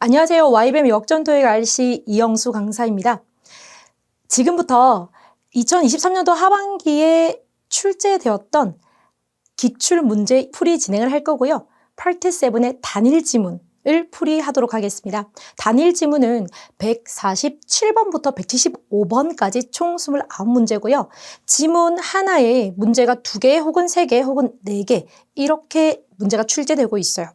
안녕하세요. YBM 역전토익 RC 이영수 강사입니다. 지금부터 2023년도 하반기에 출제되었던 기출문제 풀이 진행을 할 거고요. 파트 7의 단일 지문을 풀이하도록 하겠습니다. 단일 지문은 147번부터 175번까지 총 29문제고요. 지문 하나에 문제가 2개 혹은 3개 혹은 4개 이렇게 문제가 출제되고 있어요.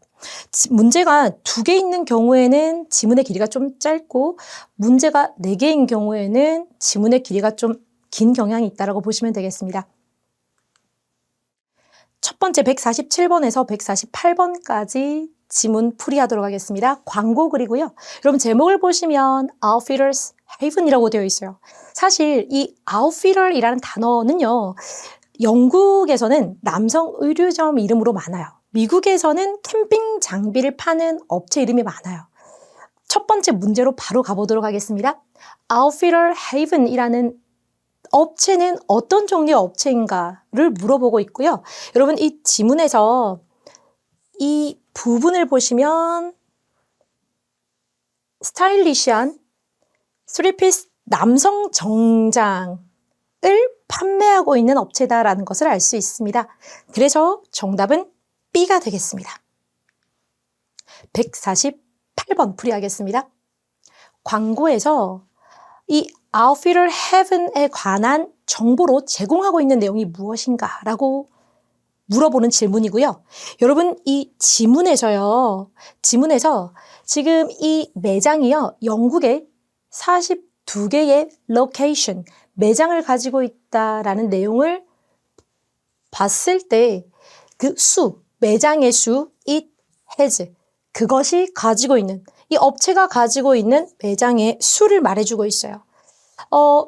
문제가 2개 있는 경우에는 지문의 길이가 좀 짧고 문제가 4개인 경우에는 지문의 길이가 좀 긴 경향이 있다고 보시면 되겠습니다. 첫 번째 147번에서 148번까지 지문 풀이하도록 하겠습니다. 광고 글이고요. 여러분 제목을 보시면 Outfitters Haven이라고 되어 있어요. 사실 이 Outfitter이라는 단어는요. 영국에서는 남성 의류점 이름으로 많아요. 미국에서는 캠핑 장비를 파는 업체 이름이 많아요. 첫 번째 문제로 바로 가보도록 하겠습니다. Outfitter Haven이라는 업체는 어떤 종류의 업체인가를 물어보고 있고요. 여러분 이 지문에서 이 부분을 보시면 스타일리시한 3피스 남성 정장을 판매하고 있는 업체다라는 것을 알 수 있습니다. 그래서 정답은 B가 되겠습니다. 148번 풀이하겠습니다. 광고에서 이 Outfitter Haven에 관한 정보로 제공하고 있는 내용이 무엇인가 라고 물어보는 질문이고요. 여러분 이 지문에서 지금 이 매장이요. 영국에 42개의 로케이션, 매장을 가지고 있다라는 내용을 봤을 때 그 수, 매장의 수, it has, 그것이 가지고 있는, 이 업체가 가지고 있는 매장의 수를 말해주고 있어요.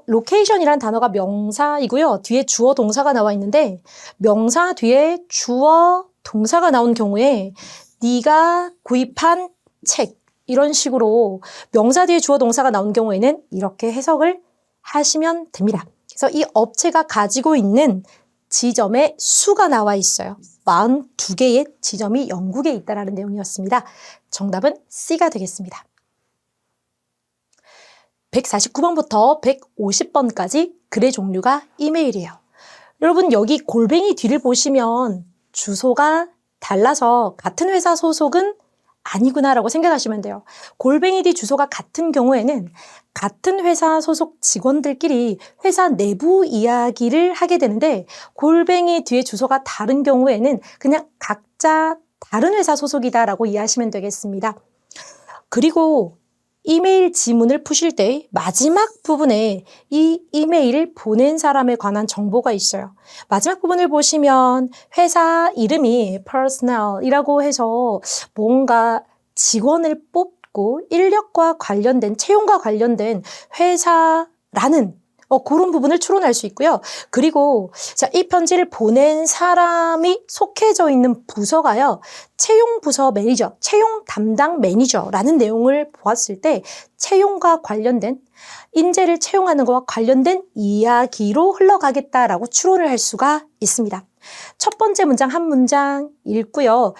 로케이션이라는 단어가 명사이고요. 뒤에 주어 동사가 나와 있는데 명사 뒤에 주어 동사가 나온 경우에 네가 구입한 책 이런 식으로 명사 뒤에 주어 동사가 나온 경우에는 이렇게 해석을 하시면 됩니다. 그래서 이 업체가 가지고 있는 지점의 수가 나와 있어요. 42개의 지점이 영국에 있다라는 내용이었습니다. 정답은 C가 되겠습니다. 149번부터 150번까지 글의 종류가 이메일이에요. 여러분 여기 골뱅이 뒤를 보시면 주소가 달라서 같은 회사 소속은 아니구나라고 생각하시면 돼요. 골뱅이 뒤 주소가 같은 경우에는 같은 회사 소속 직원들끼리 회사 내부 이야기를 하게 되는데 골뱅이 뒤에 주소가 다른 경우에는 그냥 각자 다른 회사 소속이다라고 이해하시면 되겠습니다. 그리고 이메일 지문을 푸실 때 마지막 부분에 이 이메일을 보낸 사람에 관한 정보가 있어요. 마지막 부분을 보시면 회사 이름이 personnel이라고 해서 뭔가 직원을 뽑고 인력과 관련된, 채용과 관련된 회사라는 그런 부분을 추론할 수 있고요. 그리고 이 편지를 보낸 사람이 속해져 있는 부서가요. 채용 부서 매니저, 채용 담당 매니저라는 내용을 보았을 때 채용과 관련된, 인재를 채용하는 것과 관련된 이야기로 흘러가겠다라고 추론을 할 수가 있습니다. 첫 번째 문장 한 문장 읽고요.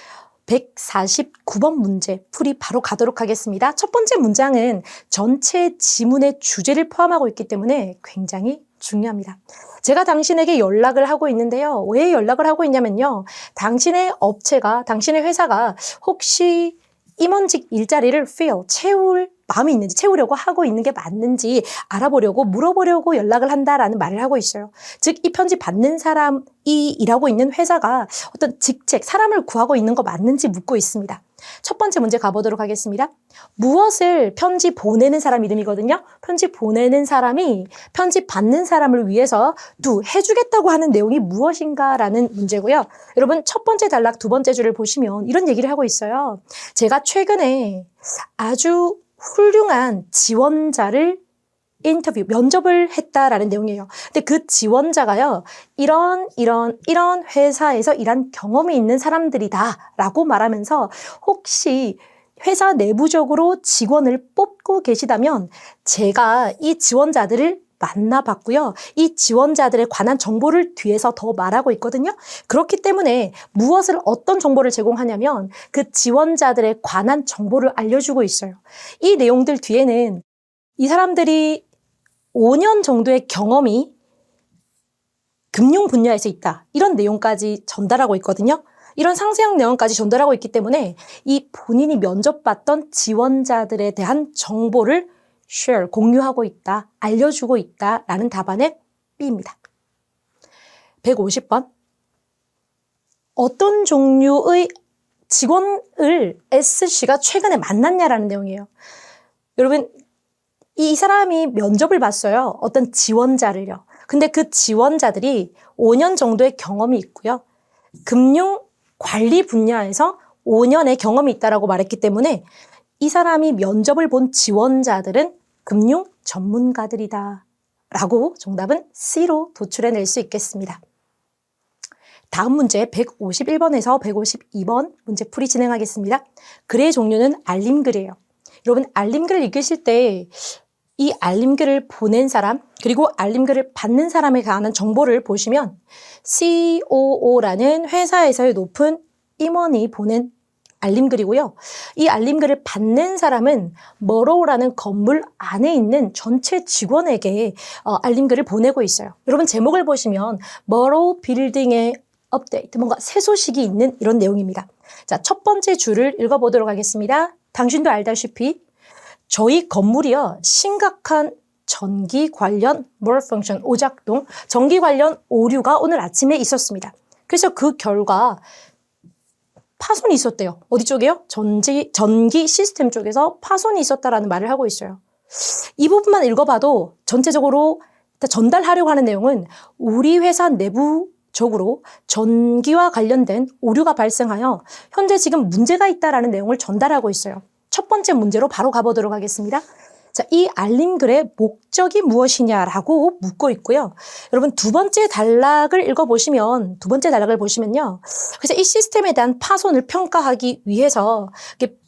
149번 문제 풀이 바로 가도록 하겠습니다. 첫 번째 문장은 전체 지문의 주제를 포함하고 있기 때문에 굉장히 중요합니다. 제가 당신에게 연락을 하고 있는데요. 왜 연락을 하고 있냐면요. 당신의 업체가, 당신의 회사가 혹시 임원직 일자리를 채울 마음이 있는지, 채우려고 하고 있는 게 맞는지 알아보려고, 물어보려고 연락을 한다라는 말을 하고 있어요. 즉, 이 편지 받는 사람이 일하고 있는 회사가 어떤 직책, 사람을 구하고 있는 거 맞는지 묻고 있습니다. 첫 번째 문제 가보도록 하겠습니다. 무엇을 편지 보내는 사람 이름이거든요. 편지 보내는 사람이 편지 받는 사람을 위해서 해주겠다고 하는 내용이 무엇인가라는 문제고요. 여러분 첫 번째 단락 두 번째 줄을 보시면 이런 얘기를 하고 있어요. 제가 최근에 아주 훌륭한 지원자를 면접을 했다라는 내용이에요. 근데 그 지원자가요, 이런 회사에서 일한 경험이 있는 사람들이다 라고 말하면서 혹시 회사 내부적으로 직원을 뽑고 계시다면 제가 이 지원자들을 만나봤고요. 이 지원자들에 관한 정보를 뒤에서 더 말하고 있거든요. 그렇기 때문에 무엇을 어떤 정보를 제공하냐면 그 지원자들에 관한 정보를 알려주고 있어요. 이 내용들 뒤에는 이 사람들이 5년 정도의 경험이 금융 분야에서 있다. 이런 내용까지 전달하고 있거든요. 이런 상세한 내용까지 전달하고 있기 때문에 이 본인이 면접받던 지원자들에 대한 정보를 공유하고 있다, 알려주고 있다라는 답안의 B입니다. 150번. 어떤 종류의 직원을 S씨가 최근에 만났냐라는 내용이에요. 여러분, 이 사람이 면접을 봤어요. 어떤 지원자를요. 근데 그 지원자들이 5년 정도의 경험이 있고요. 금융 관리 분야에서 5년의 경험이 있다라고 말했기 때문에 이 사람이 면접을 본 지원자들은 금융 전문가들이다 라고 정답은 C로 도출해낼 수 있겠습니다. 다음 문제 151번에서 152번 문제 풀이 진행하겠습니다. 글의 종류는 알림글이에요. 여러분, 알림글을 읽으실 때 이 알림글을 보낸 사람 그리고 알림글을 받는 사람에 관한 정보를 보시면 COO라는 회사에서의 높은 임원이 보낸 알림글이고요. 이 알림글을 받는 사람은 머로우라는 건물 안에 있는 전체 직원에게 알림글을 보내고 있어요. 여러분, 제목을 보시면 머로우 빌딩의 업데이트, 뭔가 새 소식이 있는 이런 내용입니다. 자, 첫 번째 줄을 읽어보도록 하겠습니다. 당신도 알다시피 저희 건물이요, 심각한 전기 관련 malfunction, 오작동, 전기 관련 오류가 오늘 아침에 있었습니다. 그래서 그 결과 파손이 있었대요. 어디 쪽이요? 전기 시스템 쪽에서 파손이 있었다라는 말을 하고 있어요. 이 부분만 읽어봐도 전체적으로 전달하려고 하는 내용은 우리 회사 내부적으로 전기와 관련된 오류가 발생하여 현재 지금 문제가 있다라는 내용을 전달하고 있어요. 첫 번째 문제로 바로 가보도록 하겠습니다. 자, 이 알림글의 목적이 무엇이냐라고 묻고 있고요. 여러분, 두 번째 단락을 보시면요. 그래서 이 시스템에 대한 파손을 평가하기 위해서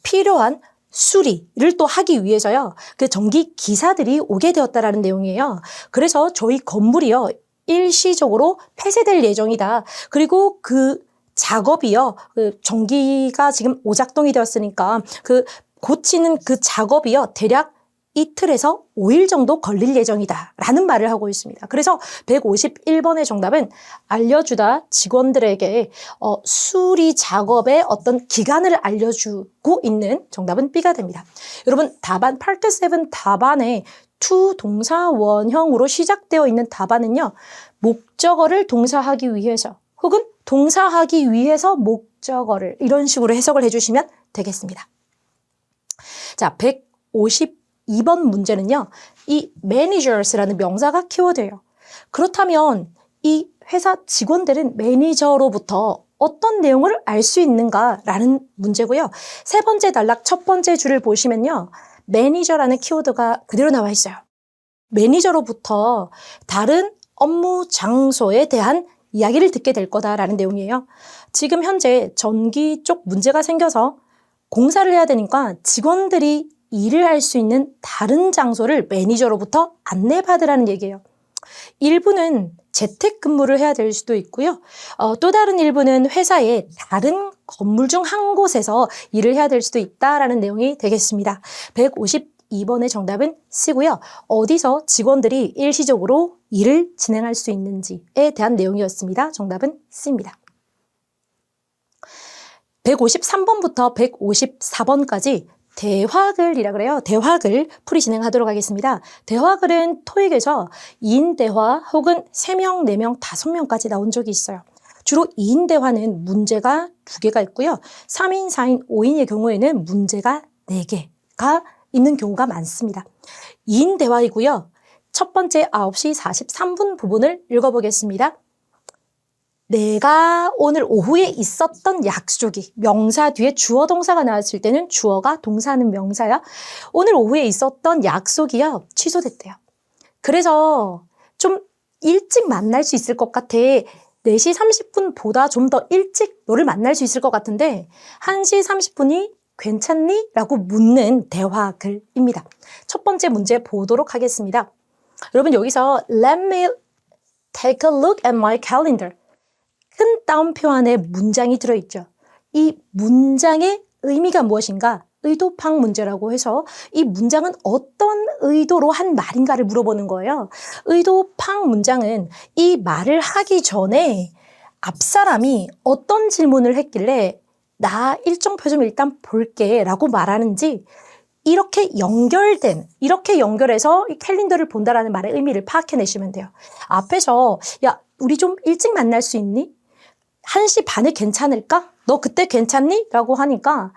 필요한 수리를 또 하기 위해서요. 그 전기 기사들이 오게 되었다라는 내용이에요. 그래서 저희 건물이요, 일시적으로 폐쇄될 예정이다. 그리고 그 작업이요, 그 전기가 지금 오작동이 되었으니까 그 고치는 그 작업이요, 대략 이틀에서 5일 정도 걸릴 예정이다 라는 말을 하고 있습니다. 그래서 151번의 정답은 알려주다 직원들에게 수리 작업의 어떤 기간을 알려주고 있는 정답은 B가 됩니다. 여러분, 답안 파트 7 답안에 to 동사 원형으로 시작되어 있는 답안은요, 목적어를 동사하기 위해서 혹은 동사하기 위해서 목적어를 이런 식으로 해석을 해주시면 되겠습니다. 자, 152번 문제는요, 이 managers라는 명사가 키워드예요. 그렇다면 이 회사 직원들은 매니저로부터 어떤 내용을 알 수 있는가라는 문제고요. 세 번째 단락 첫 번째 줄을 보시면요, 매니저라는 키워드가 그대로 나와 있어요. 매니저로부터 다른 업무 장소에 대한 이야기를 듣게 될 거다라는 내용이에요. 지금 현재 전기 쪽 문제가 생겨서 공사를 해야 되니까 직원들이 일을 할 수 있는 다른 장소를 매니저로부터 안내받으라는 얘기예요. 일부는 재택근무를 해야 될 수도 있고요. 또 다른 일부는 회사의 다른 건물 중 한 곳에서 일을 해야 될 수도 있다라는 내용이 되겠습니다. 152번의 정답은 C고요. 어디서 직원들이 일시적으로 일을 진행할 수 있는지에 대한 내용이었습니다. 정답은 C입니다. 153번부터 154번까지 대화글이라 그래요. 대화글 풀이 진행하도록 하겠습니다. 대화글은 토익에서 2인 대화 혹은 3명, 4명, 5명까지 나온 적이 있어요. 주로 2인 대화는 문제가 2개가 있고요. 3인, 4인, 5인의 경우에는 문제가 4개가 있는 경우가 많습니다. 2인 대화이고요. 첫 번째 9시 43분 부분을 읽어보겠습니다. 내가 오늘 오후에 있었던 약속이, 명사 뒤에 주어 동사가 나왔을 때는 주어가 동사는 명사야. 오늘 오후에 있었던 약속이요, 취소됐대요. 그래서 좀 일찍 만날 수 있을 것 같아. 4시 30분보다 좀 더 일찍 너를 만날 수 있을 것 같은데 1시 30분이 괜찮니? 라고 묻는 대화글입니다. 첫 번째 문제 보도록 하겠습니다. 여러분 여기서 Let me take a look at my calendar. 큰 따옴표 안에 문장이 들어있죠. 이 문장의 의미가 무엇인가? 의도팍 문제라고 해서 이 문장은 어떤 의도로 한 말인가를 물어보는 거예요. 의도팍 문장은 이 말을 하기 전에 앞사람이 어떤 질문을 했길래 나 일정표 좀 일단 볼게 라고 말하는지 이렇게 연결해서 이 캘린더를 본다라는 말의 의미를 파악해내시면 돼요. 앞에서 야 우리 좀 일찍 만날 수 있니? 1시 반에 괜찮을까? 너 그때 괜찮니? 라고 하니까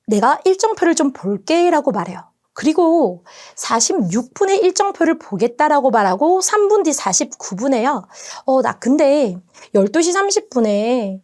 내가 일정표를 좀 볼게 라고 말해요. 그리고 46분에 일정표를 보겠다라고 말하고 3분 뒤 49분에요. 나 근데 12시 30분에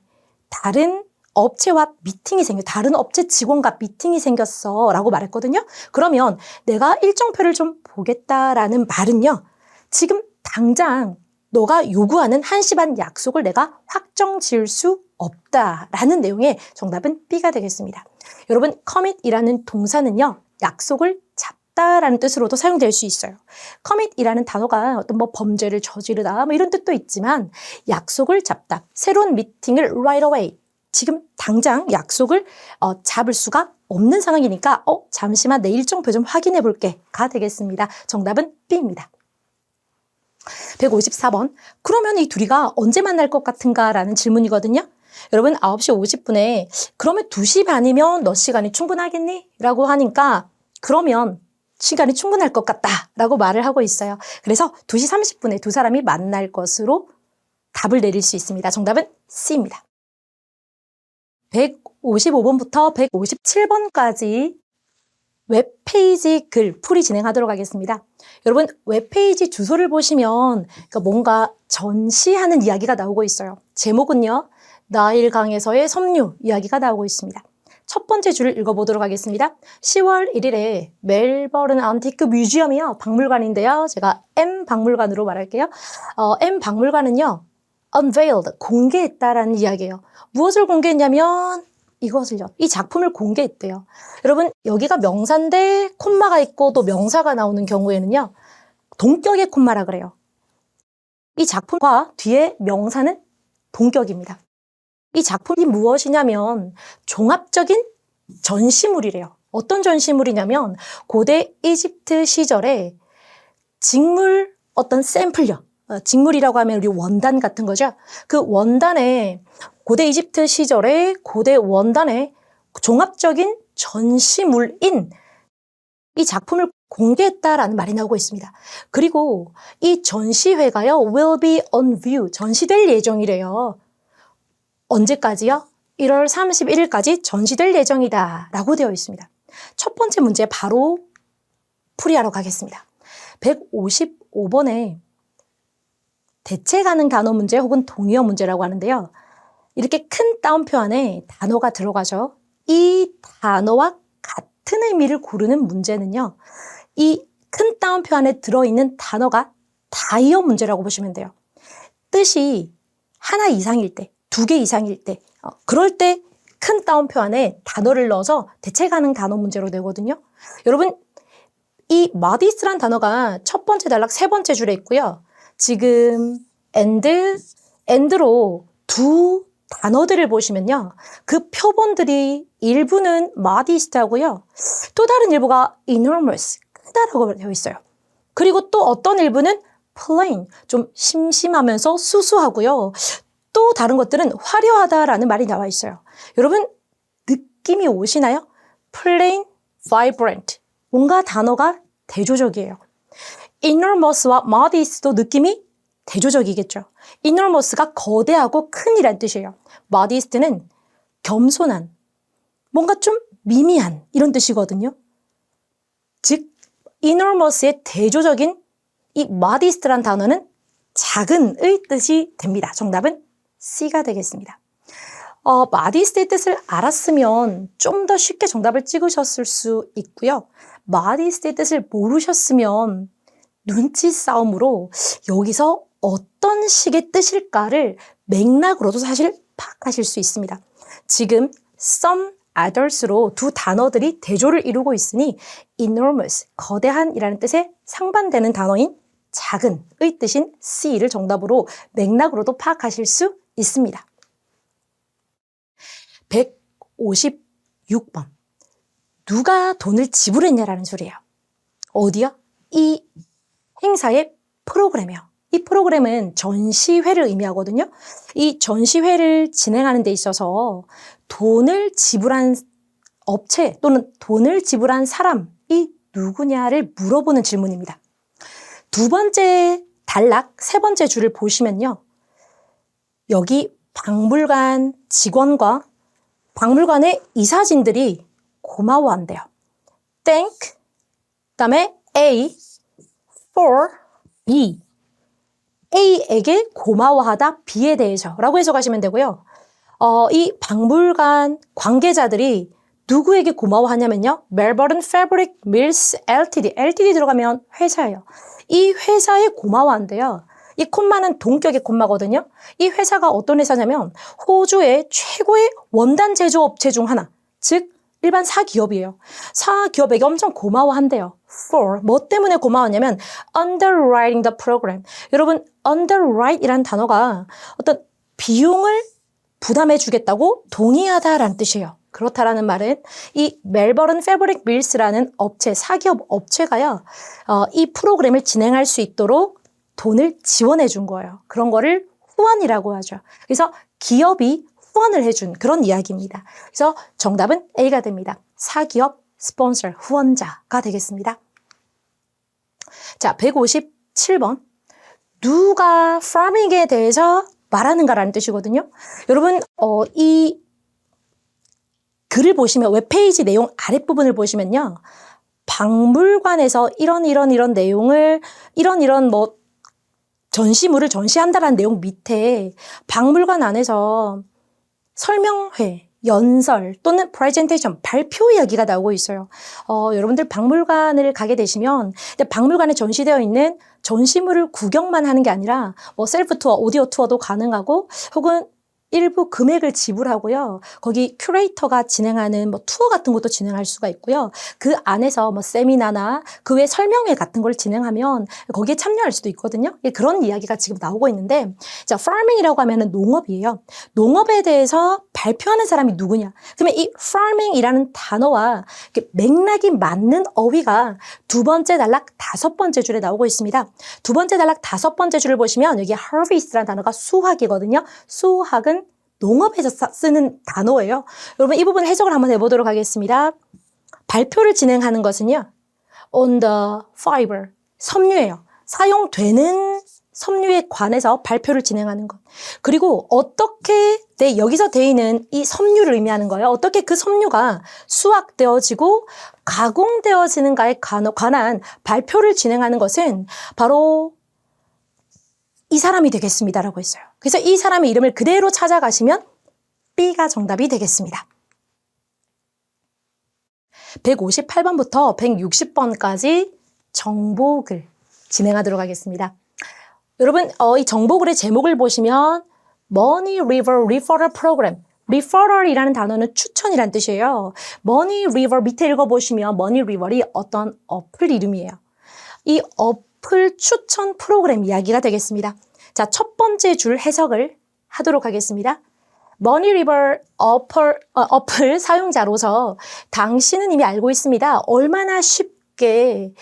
다른 업체와 미팅이 다른 업체 직원과 미팅이 생겼어 라고 말했거든요. 그러면 내가 일정표를 좀 보겠다라는 말은요. 지금 당장 너가 요구하는 1시 반 약속을 내가 확정 지을 수 없다라는 내용의 정답은 B가 되겠습니다. 여러분, commit이라는 동사는요. 약속을 잡다라는 뜻으로도 사용될 수 있어요. commit이라는 단어가 어떤 범죄를 저지르다 이런 뜻도 있지만 약속을 잡다, 새로운 미팅을 right away, 지금 당장 약속을 잡을 수가 없는 상황이니까 잠시만 내 일정표 좀 확인해 볼게가 되겠습니다. 정답은 B입니다. 154번. 그러면 이 둘이가 언제 만날 것 같은가? 라는 질문이거든요. 여러분 9시 50분에 그러면 2시 반이면 너 시간이 충분하겠니? 라고 하니까 그러면 시간이 충분할 것 같다 라고 말을 하고 있어요. 그래서 2시 30분에 두 사람이 만날 것으로 답을 내릴 수 있습니다. 정답은 C입니다. 155번부터 157번까지 웹페이지 글 풀이 진행하도록 하겠습니다. 여러분 웹페이지 주소를 보시면 뭔가 전시하는 이야기가 나오고 있어요. 제목은요. 나일 강에서의 섬유 이야기가 나오고 있습니다. 첫 번째 줄을 읽어보도록 하겠습니다. 10월 1일에 멜버른 안티크 뮤지엄이요. 박물관인데요. 제가 M 박물관으로 말할게요. M 박물관은요. unveiled, 공개했다라는 이야기예요. 무엇을 공개했냐면 이것을요. 이 작품을 공개했대요. 여러분 여기가 명사인데 콤마가 있고 또 명사가 나오는 경우에는요. 동격의 콤마라 그래요. 이 작품과 뒤에 명사는 동격입니다. 이 작품이 무엇이냐면 종합적인 전시물이래요. 어떤 전시물이냐면 고대 이집트 시절에 직물 어떤 샘플요. 직물이라고 하면 우리 원단 같은 거죠. 그 원단에 고대 이집트 시절에 고대 원단에 종합적인 전시물인 이 작품을 공개했다라는 말이 나오고 있습니다. 그리고 이 전시회가요. will be on view, 전시될 예정이래요. 언제까지요? 1월 31일까지 전시될 예정이다 라고 되어 있습니다. 첫 번째 문제 바로 풀이하러 가겠습니다. 155번에 대체 가능 단어 문제 혹은 동의어 문제라고 하는데요. 이렇게 큰 따옴표 안에 단어가 들어가죠. 이 단어와 같은 의미를 고르는 문제는요. 이 큰 따옴표 안에 들어있는 단어가 다이어 문제라고 보시면 돼요. 뜻이 하나 이상일 때, 2개 이상일 때, 그럴 때 큰 따옴표 안에 단어를 넣어서 대체 가능 단어 문제로 되거든요. 여러분, 이 modest란 단어가 첫 번째 단락 세 번째 줄에 있고요. 지금 and로 두 단어들을 보시면요. 그 표본들이 일부는 modest 하고요. 또 다른 일부가 enormous, 크다라고 되어 있어요. 그리고 또 어떤 일부는 plain, 좀 심심하면서 수수하고요. 또 다른 것들은 화려하다라는 말이 나와 있어요. 여러분 느낌이 오시나요? plain, vibrant. 뭔가 단어가 대조적이에요. enormous와 modest도 느낌이 대조적이겠죠. enormous가 거대하고 큰이란 뜻이에요. modest는 겸손한, 뭔가 좀 미미한 이런 뜻이거든요. 즉 enormous의 대조적인 이 modest란 단어는 작은의 뜻이 됩니다. 정답은 C가 되겠습니다. modest의 뜻을 알았으면 좀 더 쉽게 정답을 찍으셨을 수 있고요. modest의 뜻을 모르셨으면 눈치 싸움으로 여기서 어떤 식의 뜻일까를 맥락으로도 사실 파악하실 수 있습니다. 지금 some others로 두 단어들이 대조를 이루고 있으니 enormous, 거대한이라는 뜻의 상반되는 단어인 작은의 뜻인 C를 정답으로 맥락으로도 파악하실 수 있습니다. 156번. 누가 돈을 지불했냐라는 소리예요. 어디요? 이 행사의 프로그램이요. 이 프로그램은 전시회를 의미하거든요. 이 전시회를 진행하는 데 있어서 돈을 지불한 업체 또는 돈을 지불한 사람이 누구냐를 물어보는 질문입니다. 두 번째 단락, 세 번째 줄을 보시면요. 여기 박물관 직원과 박물관의 이사진들이 고마워한대요. Thank, 그다음에 A for B. A에게 고마워하다 B에 대해서라고 해석하시면 되고요. 이 박물관 관계자들이 누구에게 고마워하냐면요. Melbourne Fabric Mills Ltd. Ltd 들어가면 회사예요. 이 회사에 고마워한대요. 이 콤마는 동격의 콤마거든요. 이 회사가 어떤 회사냐면 호주의 최고의 원단 제조업체 중 하나, 즉 일반 사기업이에요. 사기업에게 엄청 고마워한대요. For, 뭐 때문에 고마웠냐면 underwriting the program. 여러분, underwrite이라는 단어가 어떤 비용을 부담해 주겠다고 동의하다라는 뜻이에요. 그렇다라는 말은 이 멜버른 패브릭 밀스라는 업체, 사기업 업체가요, 이 프로그램을 진행할 수 있도록 돈을 지원해 준 거예요. 그런 거를 후원이라고 하죠. 그래서 기업이 후원을 해준 그런 이야기입니다. 그래서 정답은 A가 됩니다. 사기업 스폰서, 후원자가 되겠습니다. 자, 157번. 누가 farming에 대해서 말하는가라는 뜻이거든요. 여러분, 이 글을 보시면 웹페이지 내용 아랫부분을 보시면요. 박물관에서 이런 내용을 이런 뭐 전시물을 전시한다라는 내용 밑에 박물관 안에서 설명회, 연설 또는 프레젠테이션, 발표 이야기가 나오고 있어요. 여러분들 박물관을 가게 되시면 박물관에 전시되어 있는 전시물을 구경만 하는 게 아니라 뭐 셀프 투어, 오디오 투어도 가능하고 혹은 일부 금액을 지불하고요. 거기 큐레이터가 진행하는 뭐 투어 같은 것도 진행할 수가 있고요. 그 안에서 뭐 세미나나 그 외 설명회 같은 걸 진행하면 거기에 참여할 수도 있거든요. 그런 이야기가 지금 나오고 있는데, 자, farming이라고 하면은 농업이에요. 농업에 대해서 발표하는 사람이 누구냐? 그러면 이 farming이라는 단어와 맥락이 맞는 어휘가 두 번째 단락 다섯 번째 줄에 나오고 있습니다. 두 번째 단락 다섯 번째 줄을 보시면 여기 harvest라는 단어가 수확이거든요. 수확은 농업에서 쓰는 단어예요. 여러분 이 부분 해석을 한번 해보도록 하겠습니다. 발표를 진행하는 것은요. on the fiber, 섬유예요. 사용되는 섬유에 관해서 발표를 진행하는 것. 그리고 어떻게 여기서 되어 있는 이 섬유를 의미하는 거예요. 어떻게 그 섬유가 수확되어지고 가공되어지는가에 관한 발표를 진행하는 것은 바로 이 사람이 되겠습니다라고 했어요. 그래서 이 사람의 이름을 그대로 찾아가시면 B가 정답이 되겠습니다. 158번부터 160번까지 정보글 진행하도록 하겠습니다. 여러분, 이 정보글의 제목을 보시면 Money River Referral Program, Referral이라는 단어는 추천이란 뜻이에요. Money River 밑에 읽어보시면 Money River이 어떤 어플 이름이에요. 이 어플 추천 프로그램 이야기가 되겠습니다. 자, 첫 번째 줄 해석을 하도록 하겠습니다. Money River 어플 사용자로서 당신은 이미 알고 있습니다. 얼마나 쉽게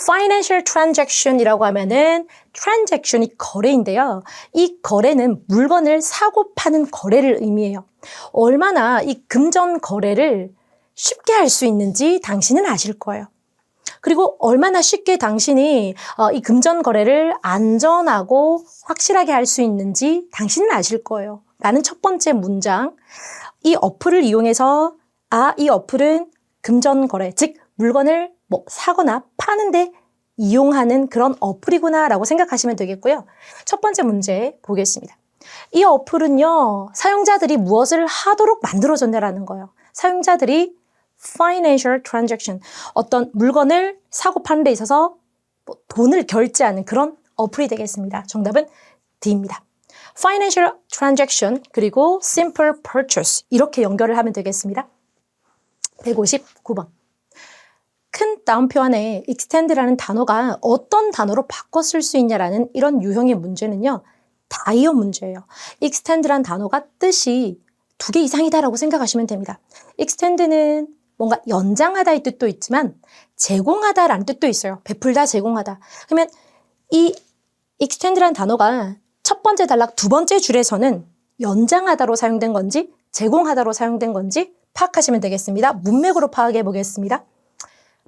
Financial Transaction이라고 하면은 Transaction이 거래인데요. 이 거래는 물건을 사고 파는 거래를 의미해요. 얼마나 이 금전 거래를 쉽게 할 수 있는지 당신은 아실 거예요. 그리고 얼마나 쉽게 당신이 이 금전 거래를 안전하고 확실하게 할 수 있는지 당신은 아실 거예요. 라는 첫 번째 문장. 이 어플을 이용해서 이 어플은 금전 거래, 즉 물건을 뭐 사거나 파는데 이용하는 그런 어플이구나 라고 생각하시면 되겠고요. 첫 번째 문제 보겠습니다. 이 어플은요, 사용자들이 무엇을 하도록 만들어졌냐라는 거예요. 사용자들이 financial transaction, 어떤 물건을 사고 파는 데 있어서 뭐 돈을 결제하는 그런 어플이 되겠습니다. 정답은 D입니다. financial transaction 그리고 simple purchase 이렇게 연결을 하면 되겠습니다. 159번. 큰 따옴표 안에 extend라는 단어가 어떤 단어로 바꿔 쓸 수 있냐라는 이런 유형의 문제는요. 다이어 문제예요. extend라는 단어가 뜻이 2개 이상이다라고 생각하시면 됩니다. extend는 뭔가 연장하다의 뜻도 있지만 제공하다라는 뜻도 있어요. 베풀다, 제공하다. 그러면 이 extend라는 단어가 첫 번째 단락 두 번째 줄에서는 연장하다로 사용된 건지 제공하다로 사용된 건지 파악하시면 되겠습니다. 문맥으로 파악해 보겠습니다.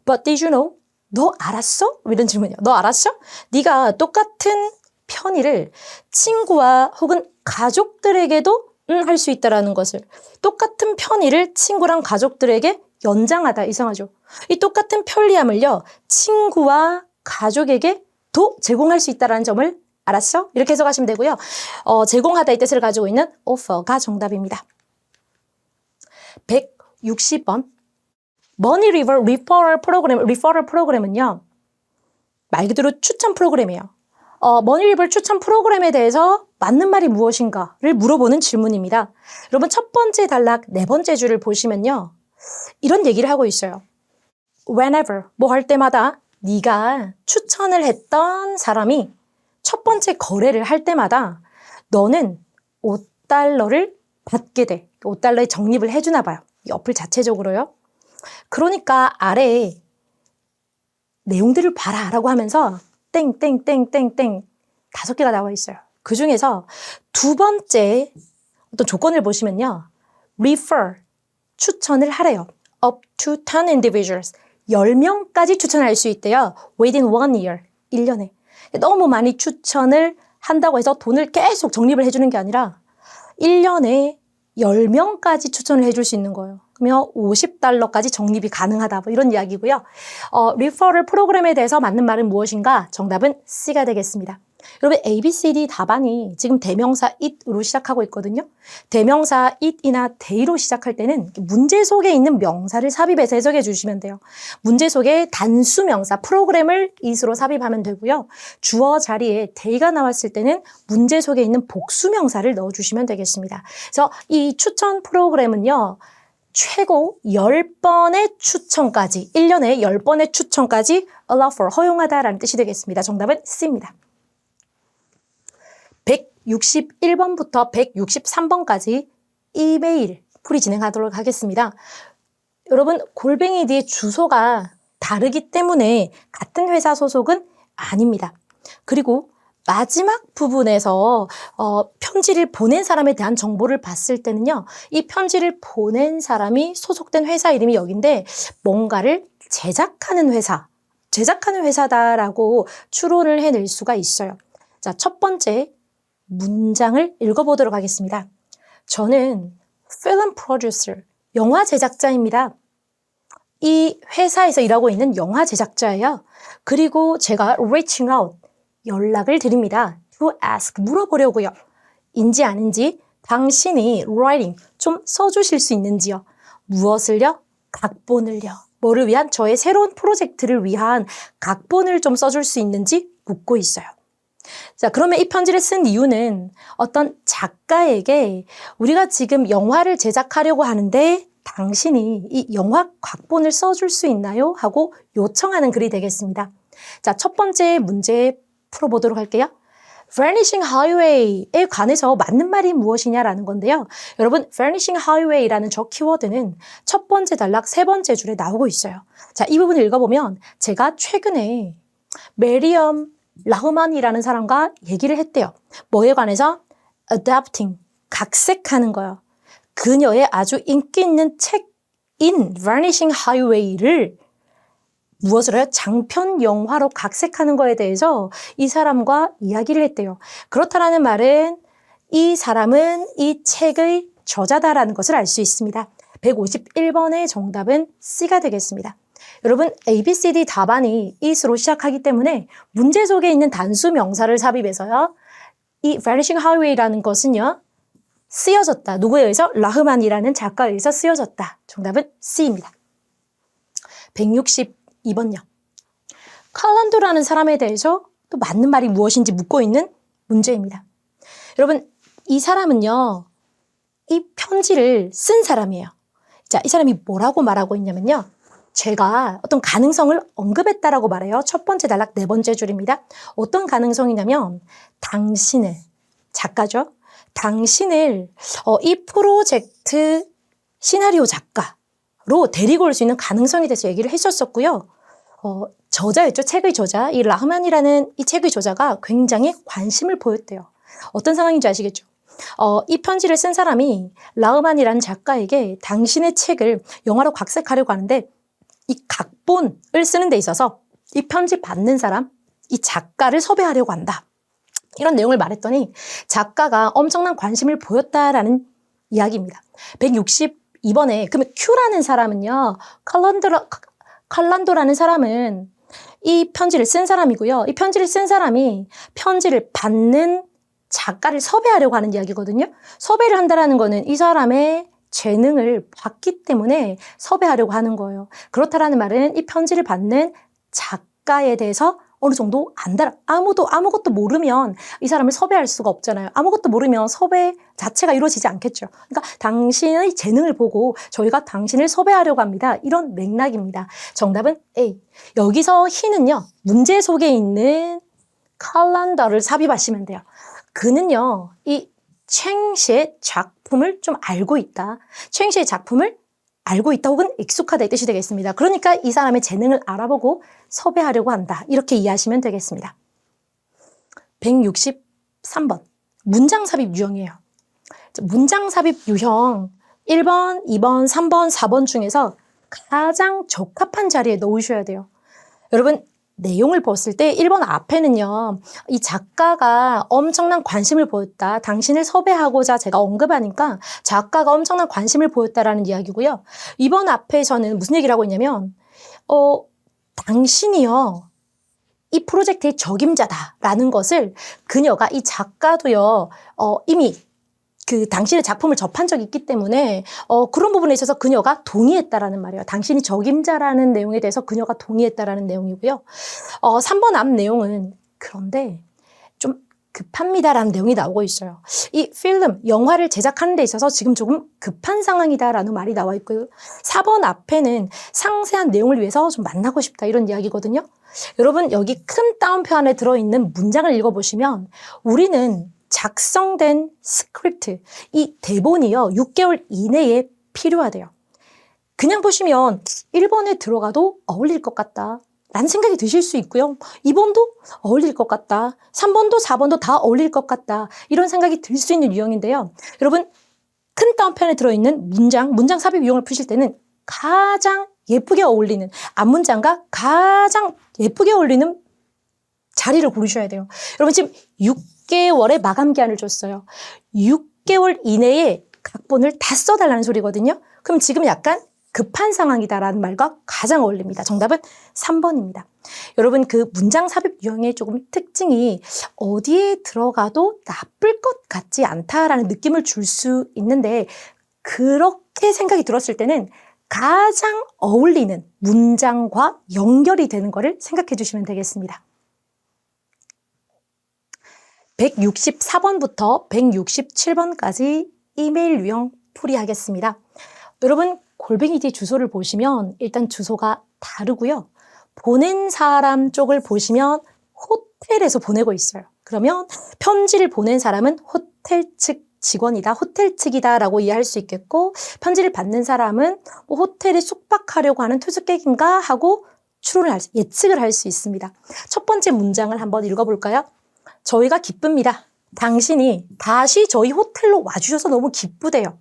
But did you know? 너 알았어? 이런 질문이에요. 너 알았어? 네가 똑같은 편의를 친구와 혹은 가족들에게도 할 수 있다라는 것을, 똑같은 편의를 친구랑 가족들에게 연장하다. 이상하죠? 이 똑같은 편리함을요, 친구와 가족에게도 제공할 수 있다라는 점을 알았어? 이렇게 해석하시면 되고요. 제공하다의 뜻을 가지고 있는 offer가 정답입니다. 160번. 머니 리버 리퍼럴 프로그램은요, 말 그대로 추천 프로그램이에요. 머니 리버 추천 프로그램에 대해서 맞는 말이 무엇인가를 물어보는 질문입니다. 여러분, 첫 번째 단락 네 번째 줄을 보시면요, 이런 얘기를 하고 있어요. Whenever, 뭐 할 때마다 네가 추천을 했던 사람이 첫 번째 거래를 할 때마다 너는 $5를 받게 돼. $5에 적립을 해주나 봐요. 이 어플 자체적으로요. 그러니까 아래에 내용들을 봐라 라고 하면서 땡땡땡땡땡 5개가 나와 있어요. 그 중에서 두 번째 어떤 조건을 보시면요, refer, 추천을 하래요. up to 10 individuals, 10명까지 추천할 수 있대요. within 1 year, 1년에. 너무 많이 추천을 한다고 해서 돈을 계속 적립을 해주는 게 아니라 1년에 10명까지 추천을 해줄 수 있는 거예요. 그러면 $50까지 적립이 가능하다. 뭐 이런 이야기고요. 리퍼럴 프로그램에 대해서 맞는 말은 무엇인가? 정답은 C가 되겠습니다. 여러분, ABCD 답안이 지금 대명사 it으로 시작하고 있거든요. 대명사 it이나 they로 시작할 때는 문제 속에 있는 명사를 삽입해서 해석해 주시면 돼요. 문제 속에 단수 명사 프로그램을 it으로 삽입하면 되고요. 주어 자리에 they가 나왔을 때는 문제 속에 있는 복수 명사를 넣어주시면 되겠습니다. 그래서 이 추천 프로그램은요, 최고 10번의 추천까지, 1년에 10번의 추천까지 allow for, 허용하다라는 뜻이 되겠습니다. 정답은 C입니다. 161번부터 163번까지 이메일 풀이 진행하도록 하겠습니다. 여러분, 골뱅이 뒤에 주소가 다르기 때문에 같은 회사 소속은 아닙니다. 그리고 마지막 부분에서 편지를 보낸 사람에 대한 정보를 봤을 때는요, 이 편지를 보낸 사람이 소속된 회사 이름이 여긴데 뭔가를 제작하는 회사다라고 추론을 해낼 수가 있어요. 자, 첫 번째 문장을 읽어보도록 하겠습니다. 저는 film producer, 영화 제작자입니다. 이 회사에서 일하고 있는 영화 제작자예요. 그리고 제가 reaching out, 연락을 드립니다. to ask, 물어보려고요. 인지 아닌지 당신이 writing, 좀 써주실 수 있는지요. 무엇을요? 각본을요. 뭐를 위한? 저의 새로운 프로젝트를 위한 각본을 좀 써줄 수 있는지 묻고 있어요. 자, 그러면 이 편지를 쓴 이유는 어떤 작가에게 우리가 지금 영화를 제작하려고 하는데 당신이 이 영화 각본을 써줄 수 있나요? 하고 요청하는 글이 되겠습니다. 자, 첫 번째 문제 풀어보도록 할게요. Vanishing Highway에 관해서 맞는 말이 무엇이냐라는 건데요. 여러분, Vanishing Highway라는 저 키워드는 첫 번째 단락 세 번째 줄에 나오고 있어요. 자, 이 부분을 읽어보면 제가 최근에 메리엄 라흐만이라는 사람과 얘기를 했대요. 뭐에 관해서? Adapting, 각색하는 거예요. 그녀의 아주 인기 있는 책인 Vanishing Highway를 무엇을 해요? 장편 영화로 각색하는 거에 대해서 이 사람과 이야기를 했대요. 그렇다라는 말은 이 사람은 이 책의 저자다라는 것을 알 수 있습니다. 151번의 정답은 C가 되겠습니다. 여러분, ABCD 답안이 it으로 시작하기 때문에 문제 속에 있는 단수 명사를 삽입해서요, 이 Vanishing Highway라는 것은요, 쓰여졌다. 누구에 의해서? 라흐만이라는 작가에 의해서 쓰여졌다. 정답은 C입니다. 162번요. 칼란도라는 사람에 대해서 또 맞는 말이 무엇인지 묻고 있는 문제입니다. 여러분, 이 사람은요, 이 편지를 쓴 사람이에요. 자, 이 사람이 뭐라고 말하고 있냐면요. 제가 어떤 가능성을 언급했다라고 말해요. 첫 번째 단락 네 번째 줄입니다. 어떤 가능성이냐면 당신을, 작가죠. 당신을 이 프로젝트 시나리오 작가로 데리고 올 수 있는 가능성에 대해서 얘기를 했었었고요. 저자였죠. 책의 저자. 이 라흐만이라는 이 책의 저자가 굉장히 관심을 보였대요. 어떤 상황인지 아시겠죠? 이 편지를 쓴 사람이 라흐만이라는 작가에게 당신의 책을 영화로 각색하려고 하는데 이 각본을 쓰는 데 있어서 이 편지 받는 사람, 이 작가를 섭외하려고 한다. 이런 내용을 말했더니 작가가 엄청난 관심을 보였다라는 이야기입니다. 162번에 그러면 Q라는 사람은요. 칼란도라는 사람은 이 편지를 쓴 사람이고요. 이 편지를 쓴 사람이 편지를 받는 작가를 섭외하려고 하는 이야기거든요. 섭외를 한다는 거는 이 사람의 재능을 봤기 때문에 섭외하려고 하는 거예요. 그렇다라는 말은 이 편지를 받는 작가에 대해서 어느 정도 안다. 아무것도 모르면 이 사람을 섭외할 수가 없잖아요. 아무것도 모르면 섭외 자체가 이루어지지 않겠죠. 그러니까 당신의 재능을 보고 저희가 당신을 섭외하려고 합니다. 이런 맥락입니다. 정답은 A. 여기서 희는요. 문제 속에 있는 칼란더를 삽입하시면 돼요. 그는요. 이 챙시의 작품을 좀 알고 있다. 챙시의 작품을 알고 있다 혹은 익숙하다 이 뜻이 되겠습니다. 그러니까 이 사람의 재능을 알아보고 섭외하려고 한다. 이렇게 이해하시면 되겠습니다. 163번. 문장 삽입 유형이에요. 문장 삽입 유형 1번, 2번, 3번, 4번 중에서 가장 적합한 자리에 넣으셔야 돼요. 여러분 내용을 봤을 때 1번 앞에는요. 이 작가가 엄청난 관심을 보였다. 당신을 섭외하고자 제가 언급하니까 작가가 엄청난 관심을 보였다라는 이야기고요. 2번 앞에서는 무슨 얘기를 하고 있냐면 당신이요. 이 프로젝트의 적임자다라는 것을 그녀가 이 작가도요. 이미 그 당신의 작품을 접한 적이 있기 때문에 그런 부분에 있어서 그녀가 동의했다라는 말이에요. 당신이 적임자라는 내용에 대해서 그녀가 동의했다라는 내용이고요. 3번 앞 내용은 그런데 좀 급합니다라는 내용이 나오고 있어요. 이 필름, 영화를 제작하는 데 있어서 지금 조금 급한 상황이다라는 말이 나와 있고요. 4번 앞에는 상세한 내용을 위해서 좀 만나고 싶다 이런 이야기거든요. 여러분 여기 큰 따옴표 안에 들어있는 문장을 읽어보시면 우리는 작성된 스크립트, 이 대본이요. 6개월 이내에 필요하대요. 그냥 보시면 1번에 들어가도 어울릴 것 같다 라는 생각이 드실 수 있고요. 2번도 어울릴 것 같다. 3번도 4번도 다 어울릴 것 같다. 이런 생각이 들 수 있는 유형인데요. 여러분 큰 따옴편에 들어있는 문장 삽입 유형을 푸실 때는 가장 예쁘게 어울리는 앞문장과 가장 예쁘게 어울리는 자리를 고르셔야 돼요. 여러분 지금 6개월의 마감 기한을 줬어요. 6개월 이내에 각본을 다 써달라는 소리거든요. 그럼 지금 약간 급한 상황이다라는 말과 가장 어울립니다. 정답은 3번입니다. 여러분 그 문장 삽입 유형의 조금 특징이 어디에 들어가도 나쁠 것 같지 않다라는 느낌을 줄 수 있는데 그렇게 생각이 들었을 때는 가장 어울리는 문장과 연결이 되는 거를 생각해 주시면 되겠습니다. 164번부터 167번까지 이메일 유형 풀이하겠습니다. 여러분 골뱅이 뒤 주소를 보시면 일단 주소가 다르고요. 보낸 사람 쪽을 보시면 호텔에서 보내고 있어요. 그러면 편지를 보낸 사람은 호텔 측 직원이다, 호텔 측이다 라고 이해할 수 있겠고 편지를 받는 사람은 호텔에 숙박하려고 하는 투숙객인가 하고 예측을 할 수 있습니다. 첫 번째 문장을 한번 읽어볼까요? 저희가 기쁩니다. 당신이 다시 저희 호텔로 와주셔서 너무 기쁘대요.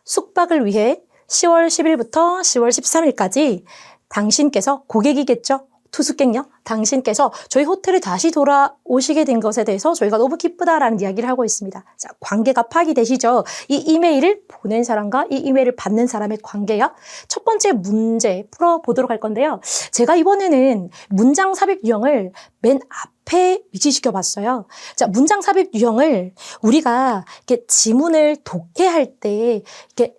숙박을 위해 10월 10일부터 10월 13일까지 당신께서 고객이겠죠? 투숙객요? 당신께서 저희 호텔에 다시 돌아오시게 된 것에 대해서 저희가 너무 기쁘다라는 이야기를 하고 있습니다. 자, 관계가 파악되시죠? 이 이메일을 보낸 사람과 이 이메일을 받는 사람의 관계요. 첫 번째 문제 풀어보도록 할 건데요. 제가 이번에는 문장 삽입 유형을 맨 앞에 위치시켜 봤어요. 자, 문장 삽입 유형을 우리가 이렇게 지문을 독해할 때 이렇게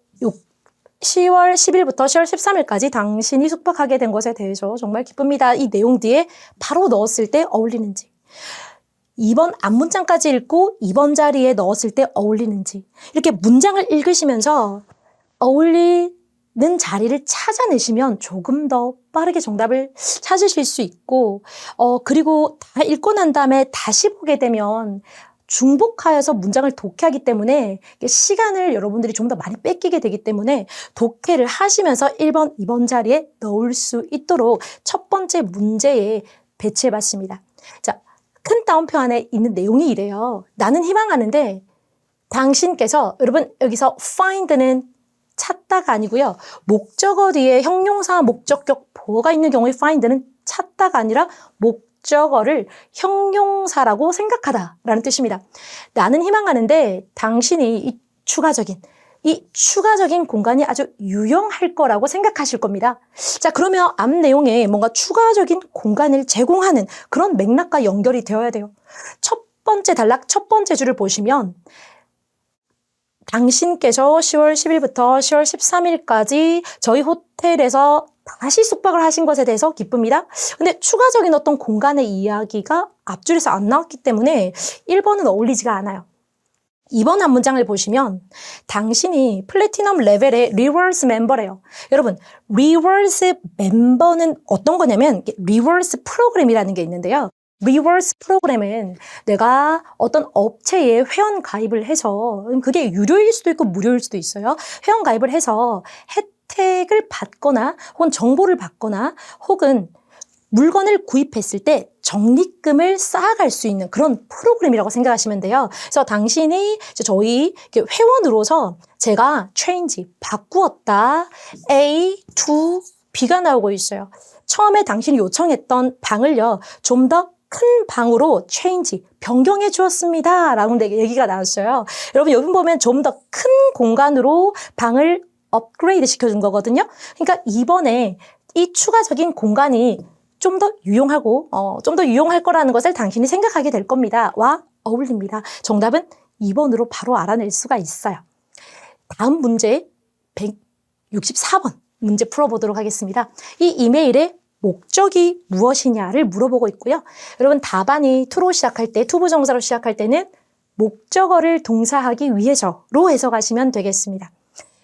10월 10일부터 10월 13일까지 당신이 숙박하게 된 것에 대해서 정말 기쁩니다. 이 내용 뒤에 바로 넣었을 때 어울리는지 2번 앞문장까지 읽고 2번 자리에 넣었을 때 어울리는지 이렇게 문장을 읽으시면서 어울릴 자리를 찾아내시면 조금 더 빠르게 정답을 찾으실 수 있고, 그리고 다 읽고 난 다음에 다시 보게 되면 중복하여서 문장을 독해하기 때문에 시간을 여러분들이 좀 더 많이 뺏기게 되기 때문에 독해를 하시면서 1번, 2번 자리에 넣을 수 있도록 첫 번째 문제에 배치해 봤습니다. 자, 큰 따옴표 안에 있는 내용이 이래요. 나는 희망하는데 당신께서, 여러분 여기서 find는 찾다가 아니고요. 목적어 뒤에 형용사, 목적격, 보어가 있는 경우에 find는 찾다가 아니라 목적어를 형용사라고 생각하다라는 뜻입니다. 나는 희망하는데 당신이 이 추가적인 공간이 아주 유용할 거라고 생각하실 겁니다. 자, 그러면 앞 내용에 뭔가 추가적인 공간을 제공하는 그런 맥락과 연결이 되어야 돼요. 첫 번째 단락, 첫 번째 줄을 보시면 당신께서 10월 10일부터 10월 13일까지 저희 호텔에서 다시 숙박을 하신 것에 대해서 기쁩니다. 근데 추가적인 어떤 공간의 이야기가 앞줄에서 안 나왔기 때문에 1번은 어울리지가 않아요. 2번 한 문장을 보시면 당신이 플래티넘 레벨의 리워스 멤버래요. 여러분, 리워스 멤버는 어떤 거냐면 리워스 프로그램이라는 게 있는데요. 리워스 프로그램은 내가 어떤 업체에 회원 가입을 해서, 그게 유료일 수도 있고 무료일 수도 있어요. 회원 가입을 해서 혜택을 받거나 혹은 정보를 받거나 혹은 물건을 구입했을 때 적립금을 쌓아갈 수 있는 그런 프로그램이라고 생각하시면 돼요. 그래서 당신이 저희 회원으로서 제가 change, 바꾸었다. A to B가 나오고 있어요. 처음에 당신이 요청했던 방을요, 좀 더 큰 방으로 change, 변경해 주었습니다. 라고 얘기가 나왔어요. 여러분, 여기 보면 좀 더 큰 공간으로 방을 업그레이드 시켜준 거거든요. 그러니까 이번에 이 추가적인 공간이 좀 더 유용하고, 좀 더 유용할 거라는 것을 당신이 생각하게 될 겁니다. 와 어울립니다. 정답은 2번으로 바로 알아낼 수가 있어요. 다음 문제 164번 문제 풀어보도록 하겠습니다. 이 이메일에 목적이 무엇이냐를 물어보고 있고요. 여러분, 답안이 to로 시작할 때, 투부정사로 시작할 때는 목적어를 동사하기 위해서로 해석하시면 되겠습니다.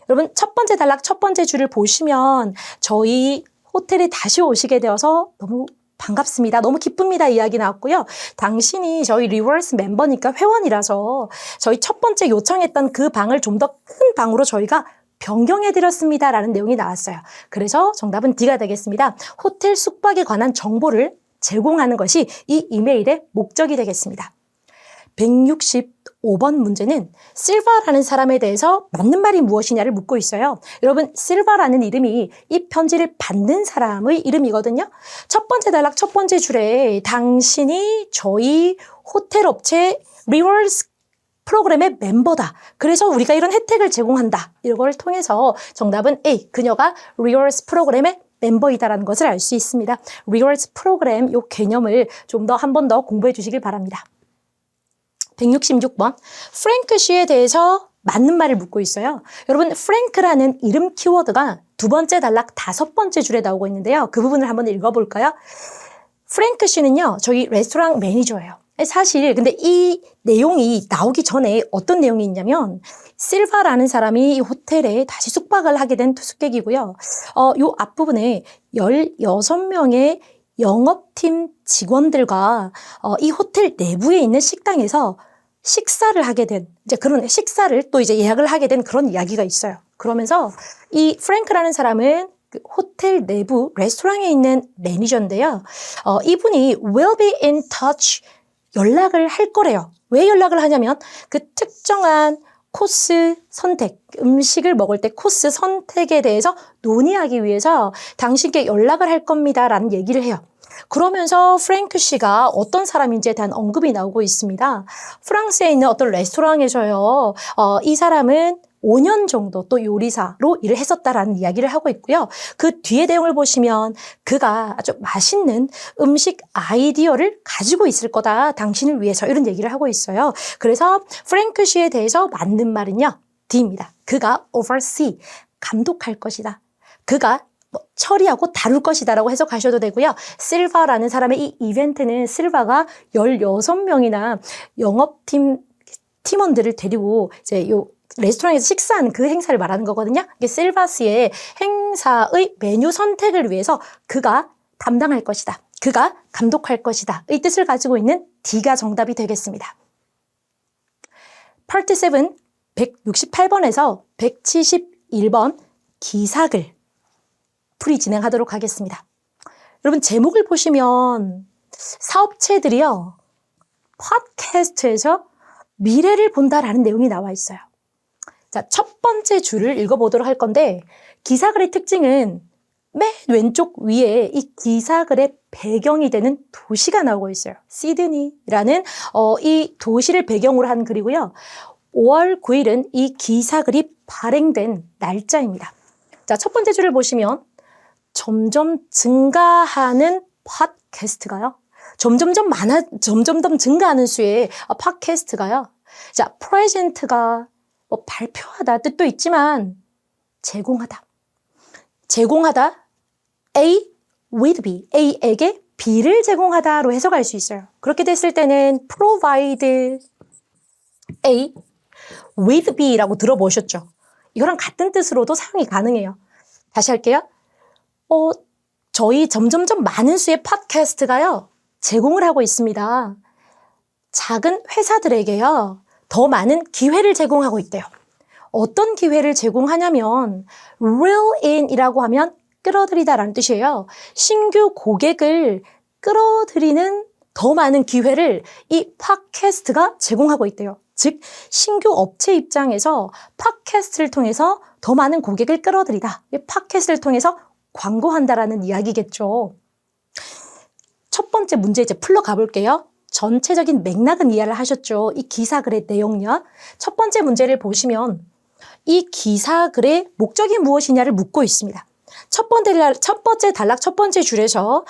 여러분, 첫 번째 단락, 첫 번째 줄을 보시면 저희 호텔에 다시 오시게 되어서 너무 반갑습니다. 너무 기쁩니다. 이야기 나왔고요. 당신이 저희 리워스 멤버니까 회원이라서 저희 첫 번째 요청했던 그 방을 좀 더 큰 방으로 저희가 변경해드렸습니다. 라는 내용이 나왔어요. 그래서 정답은 D가 되겠습니다. 호텔 숙박에 관한 정보를 제공하는 것이 이 이메일의 목적이 되겠습니다. 165번 문제는 실바라는 사람에 대해서 맞는 말이 무엇이냐를 묻고 있어요. 여러분, 실바라는 이름이 이 편지를 받는 사람의 이름이거든요. 첫 번째 단락 첫 번째 줄에 당신이 저희 호텔 업체 리워스 프로그램의 멤버다. 그래서 우리가 이런 혜택을 제공한다. 이걸 통해서 정답은 A, 그녀가 리워스 프로그램의 멤버이다라는 것을 알 수 있습니다. 리워스 프로그램 이 개념을 좀 더 한 번 더 공부해 주시길 바랍니다. 166번, 프랭크 씨에 대해서 맞는 말을 묻고 있어요. 여러분, 프랭크라는 이름 키워드가 두 번째 단락 다섯 번째 줄에 나오고 있는데요. 그 부분을 한번 읽어볼까요? 프랭크 씨는요, 저희 레스토랑 매니저예요. 사실 근데 이 내용이 나오기 전에 어떤 내용이 있냐면 실바라는 사람이 이 호텔에 다시 숙박을 하게 된 투숙객이고요. 요 앞부분에 16명의 영업팀 직원들과 이 호텔 내부에 있는 식당에서 식사를 하게 된, 이제 그런 식사를 또 이제 예약을 하게 된 그런 이야기가 있어요. 그러면서 이 프랭크라는 사람은 그 호텔 내부 레스토랑에 있는 매니저인데요. 이분이 will be in touch, 연락을 할 거래요. 왜 연락을 하냐면 그 특정한 코스 선택, 음식을 먹을 때 코스 선택에 대해서 논의하기 위해서 당신께 연락을 할 겁니다. 라는 얘기를 해요. 그러면서 프랭크 씨가 어떤 사람인지에 대한 언급이 나오고 있습니다. 프랑스에 있는 어떤 레스토랑에서요. 이 사람은 5년 정도 또 요리사로 일을 했었다라는 이야기를 하고 있고요. 그 뒤에 내용을 보시면 그가 아주 맛있는 음식 아이디어를 가지고 있을 거다. 당신을 위해서 이런 얘기를 하고 있어요. 그래서 프랭크 씨에 대해서 맞는 말은요. D입니다. 그가 oversee, 감독할 것이다. 그가 처리하고 다룰 것이다 라고 해석하셔도 되고요. 실바라는 사람의 이 이벤트는 실바가 16명이나 영업팀 팀원들을 데리고 이제 요 레스토랑에서 식사하는 그 행사를 말하는 거거든요. 이게 실바스의 행사의 메뉴 선택을 위해서 그가 담당할 것이다. 그가 감독할 것이다. 의 뜻을 가지고 있는 D가 정답이 되겠습니다. Part 7 168번에서 171번 기사글 풀이 진행하도록 하겠습니다. 여러분 제목을 보시면 사업체들이요. 팟캐스트에서 미래를 본다라는 내용이 나와 있어요. 자, 첫 번째 줄을 읽어보도록 할 건데 기사글의 특징은 맨 왼쪽 위에 이 기사글의 배경이 되는 도시가 나오고 있어요. 시드니라는 이 도시를 배경으로 한 글이고요. 5월 9일은 이 기사글이 발행된 날짜입니다. 자, 첫 번째 줄을 보시면 점점 증가하는 팟캐스트가요. 점점 증가하는 수의 팟캐스트가요. 자, 프레젠트가 발표하다 뜻도 있지만 제공하다. A with B, A에게 B를 제공하다로 해석할 수 있어요. 그렇게 됐을 때는 provide A with B라고 들어보셨죠? 이거랑 같은 뜻으로도 사용이 가능해요. 다시 할게요. 저희 점점점 많은 수의 팟캐스트가요. 제공을 하고 있습니다. 작은 회사들에게요. 더 많은 기회를 제공하고 있대요. 어떤 기회를 제공하냐면 reel in이라고 하면 끌어들이다라는 뜻이에요. 신규 고객을 끌어들이는 더 많은 기회를 이 팟캐스트가 제공하고 있대요. 즉 신규 업체 입장에서 팟캐스트를 통해서 더 많은 고객을 끌어들이다. 이 팟캐스트를 통해서 광고한다라는 이야기겠죠. 첫 번째 문제 이제 풀러 가볼게요. 전체적인 맥락은 이해를 하셨죠? 이 기사글의 내용요. 첫 번째 문제를 보시면 이 기사글의 목적이 무엇이냐를 묻고 있습니다. 첫 번째 단락 첫 번째 줄에서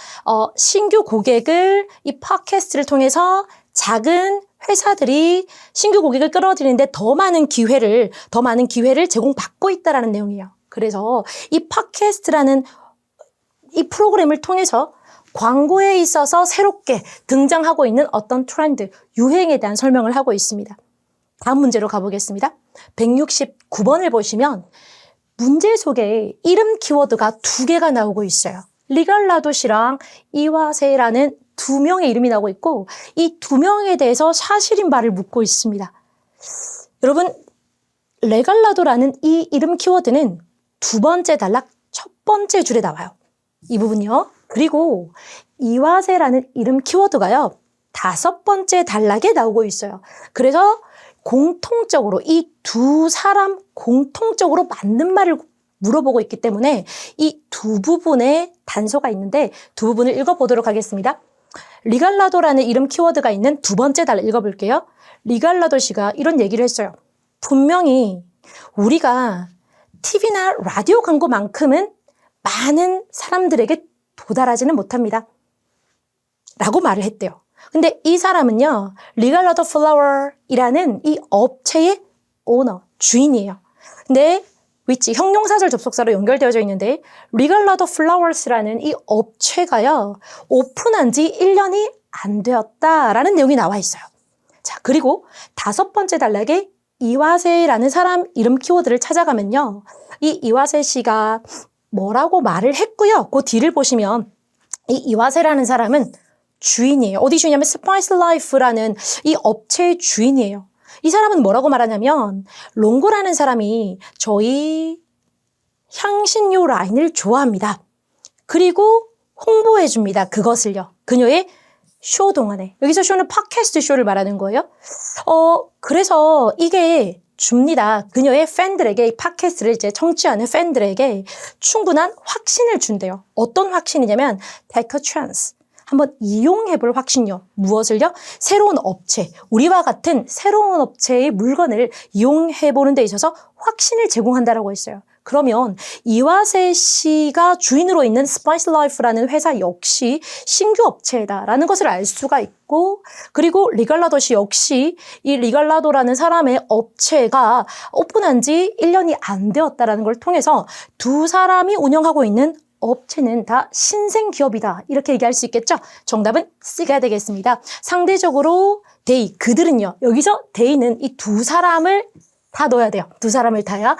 신규 고객을 이 팟캐스트를 통해서 작은 회사들이 신규 고객을 끌어들이는데 더 많은 기회를 제공받고 있다라는 내용이에요. 그래서 이 팟캐스트라는 이 프로그램을 통해서 광고에 있어서 새롭게 등장하고 있는 어떤 트렌드, 유행에 대한 설명을 하고 있습니다. 다음 문제로 가보겠습니다. 169번을 보시면 문제 속에 이름 키워드가 두 개가 나오고 있어요. 리갈라도시랑 이와세라는 두 명의 이름이 나오고 있고 이 두 명에 대해서 사실인 바를 묻고 있습니다. 여러분, 레갈라도라는 이 이름 키워드는 두 번째 단락 첫 번째 줄에 나와요. 이 부분이요. 그리고 이와세라는 이름 키워드가요. 다섯 번째 단락에 나오고 있어요. 그래서 공통적으로 이 두 사람 공통적으로 맞는 말을 물어보고 있기 때문에 이 두 부분의 단서가 있는데 두 부분을 읽어보도록 하겠습니다. 리갈라도라는 이름 키워드가 있는 두 번째 단락 읽어볼게요. 리갈라도 씨가 이런 얘기를 했어요. 분명히 우리가 TV나 라디오 광고만큼은 많은 사람들에게 도달하지는 못합니다. 라고 말을 했대요. 근데 이 사람은요, 리갈라도 플라워이라는 이 업체의 오너, 주인이에요. 근데 which 형용사절 접속사로 연결되어져 있는데 리갈라도 플라워스라는 이 업체가요, 오픈한 지 1년이 안 되었다라는 내용이 나와 있어요. 자, 그리고 다섯 번째 단락에 이와세라는 사람 이름 키워드를 찾아가면요, 이 이와세 씨가 뭐라고 말을 했고요. 그 뒤를 보시면 이 이와세라는 사람은 주인이에요. 어디 주인이냐면 스파이스 라이프라는 이 업체의 주인이에요. 이 사람은 뭐라고 말하냐면 롱고라는 사람이 저희 향신료 라인을 좋아합니다. 그리고 홍보해 줍니다. 그것을요. 그녀의 쇼 동안에. 여기서 쇼는 팟캐스트 쇼를 말하는 거예요. 그래서 이게 줍니다. 그녀의 팬들에게, 이 팟캐스트를 이제 청취하는 팬들에게 충분한 확신을 준대요. 어떤 확신이냐면 take a chance. 한번 이용해볼 확신요. 무엇을요? 새로운 업체, 우리와 같은 새로운 업체의 물건을 이용해보는 데 있어서 확신을 제공한다라고 했어요. 그러면 이와세 씨가 주인으로 있는 스파이스 라이프라는 회사 역시 신규 업체다라는 것을 알 수가 있고, 그리고 리갈라도 씨 역시 이 리갈라도라는 사람의 업체가 오픈한 지 1년이 안 되었다라는 걸 통해서 두 사람이 운영하고 있는 업체는 다 신생 기업이다. 이렇게 얘기할 수 있겠죠? 정답은 C가 되겠습니다. 상대적으로 they, 그들은요. 여기서 they는 이 두 사람을 다 넣어야 돼요. 두 사람을 다야.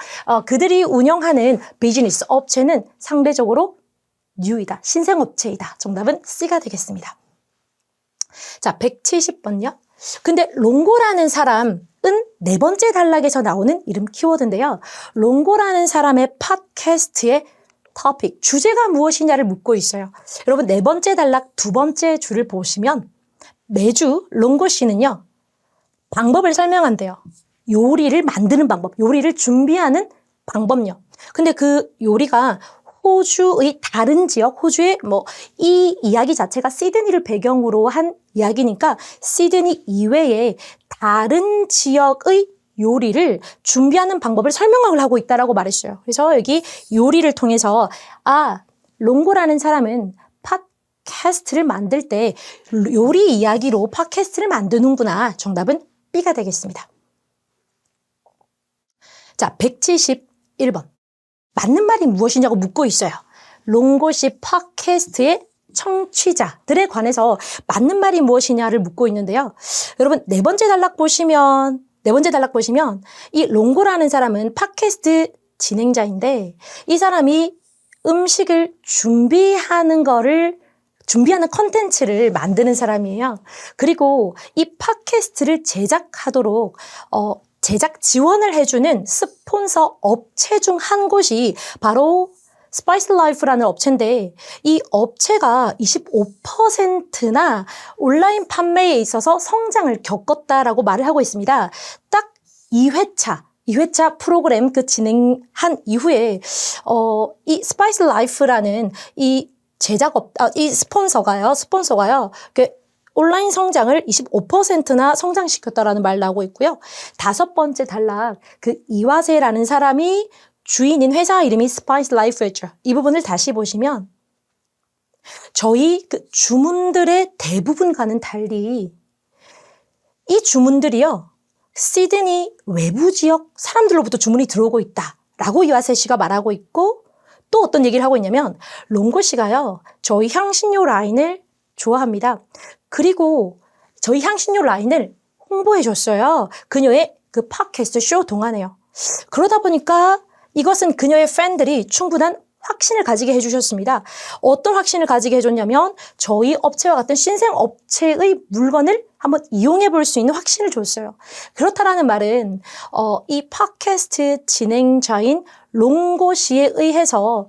그들이 운영하는 비즈니스 업체는 상대적으로 뉴이다. 신생업체이다. 정답은 C가 되겠습니다. 자, 170번요. 근데 롱고라는 사람은 네 번째 단락에서 나오는 이름 키워드인데요. 롱고라는 사람의 팟캐스트의 토픽, 주제가 무엇이냐를 묻고 있어요. 여러분, 네 번째 단락 두 번째 줄을 보시면 매주 롱고 씨는요, 방법을 설명한대요. 요리를 만드는 방법, 요리를 준비하는 방법요. 근데 그 요리가 호주의 다른 지역, 호주의 이 이야기 자체가 시드니를 배경으로 한 이야기니까 시드니 이외에 다른 지역의 요리를 준비하는 방법을 설명을 하고 있다라고 말했어요. 그래서 여기 요리를 통해서 롱고라는 사람은 팟캐스트를 만들 때 요리 이야기로 팟캐스트를 만드는구나. 정답은 B가 되겠습니다. 자, 171번. 맞는 말이 무엇이냐고 묻고 있어요. 롱고씨 팟캐스트의 청취자들에 관해서 맞는 말이 무엇이냐를 묻고 있는데요. 여러분, 네 번째 단락 보시면 이 롱고라는 사람은 팟캐스트 진행자인데 이 사람이 음식을 준비하는 컨텐츠를 만드는 사람이에요. 그리고 이 팟캐스트를 제작하도록 제작 지원을 해주는 스폰서 업체 중 한 곳이 바로 스파이스 라이프라는 업체인데 이 업체가 25%나 온라인 판매에 있어서 성장을 겪었다라고 말을 하고 있습니다. 딱 2회차 프로그램 진행한 이후에 이 스파이스 라이프라는 이 이 스폰서가요. 온라인 성장을 25%나 성장시켰다라는 말 나오고 있고요. 다섯 번째 단락, 이와세라는 사람이 주인인 회사 이름이 스파이스 라이프였죠. 이 부분을 다시 보시면 저희 주문들의 대부분과는 달리 이 주문들이요. 시드니 외부 지역 사람들로부터 주문이 들어오고 있다라고 이와세 씨가 말하고 있고 또 어떤 얘기를 하고 있냐면 롱고 씨가요. 저희 향신료 라인을 좋아합니다. 그리고 저희 향신료 라인을 홍보해 줬어요. 그녀의 팟캐스트 쇼 동안에요. 그러다 보니까 이것은 그녀의 팬들이 충분한 확신을 가지게 해주셨습니다. 어떤 확신을 가지게 해줬냐면 저희 업체와 같은 신생 업체의 물건을 한번 이용해 볼 수 있는 확신을 줬어요. 그렇다라는 말은 이 팟캐스트 진행자인 롱고 씨에 의해서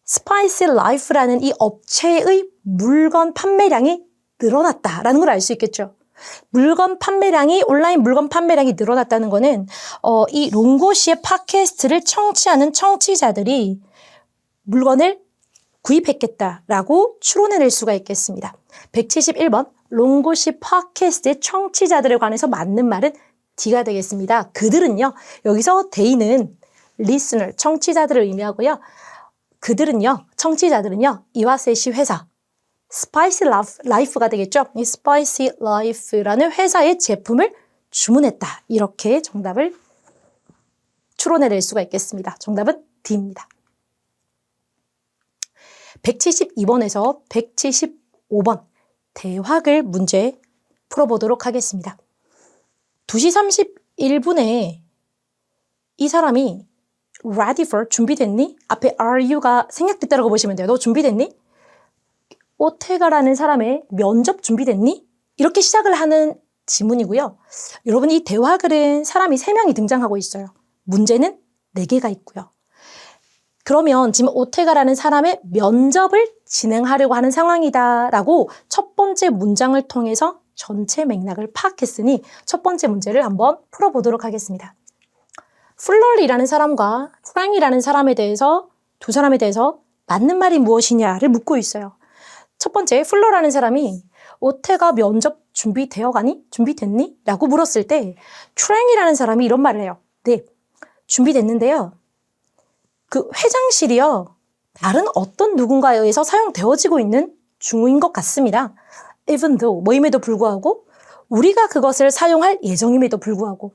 스파이스 라이프라는 이 업체의 물건 판매량이 늘어났다라는 걸 알 수 있겠죠. 온라인 물건 판매량이 늘어났다는 거는 이 롱고 씨의 팟캐스트를 청취하는 청취자들이 물건을 구입했겠다라고 추론해낼 수가 있겠습니다. 171번 롱고 씨 팟캐스트의 청취자들에 관해서 맞는 말은 D가 되겠습니다. 그들은요. 여기서 They는 listener, 청취자들을 의미하고요. 청취자들은요. 이와세 씨 회사 스파이스 라이프가 되겠죠. 이 스파이스 라이프라는 회사의 제품을 주문했다. 이렇게 정답을 추론해낼 수가 있겠습니다. 정답은 D입니다. 172번에서 175번 대화글 문제 풀어보도록 하겠습니다. 2시 31분에 이 사람이 ready for, 준비됐니? 앞에 are you가 생략됐다라고 보시면 돼요. 너 준비됐니? 오테가라는 사람의 면접 준비됐니? 이렇게 시작을 하는 지문이고요. 여러분 이 대화글은 사람이 3명이 등장하고 있어요. 문제는 4개가 있고요. 그러면 지금 오테가라는 사람의 면접을 진행하려고 하는 상황이다라고 첫 번째 문장을 통해서 전체 맥락을 파악했으니 첫 번째 문제를 한번 풀어보도록 하겠습니다. 플럴이라는 사람과 프랭이라는 사람에 대해서 두 사람에 대해서 맞는 말이 무엇이냐를 묻고 있어요. 첫 번째 플러라는 사람이 오테가 면접 준비되어 가니? 준비됐니? 라고 물었을 때 트랭이라는 사람이 이런 말을 해요. 네, 준비됐는데요. 그 회장실이요. 다른 어떤 누군가에 의해서 사용되어지고 있는 중인 것 같습니다. Even though, 뭐임에도 불구하고 우리가 그것을 사용할 예정임에도 불구하고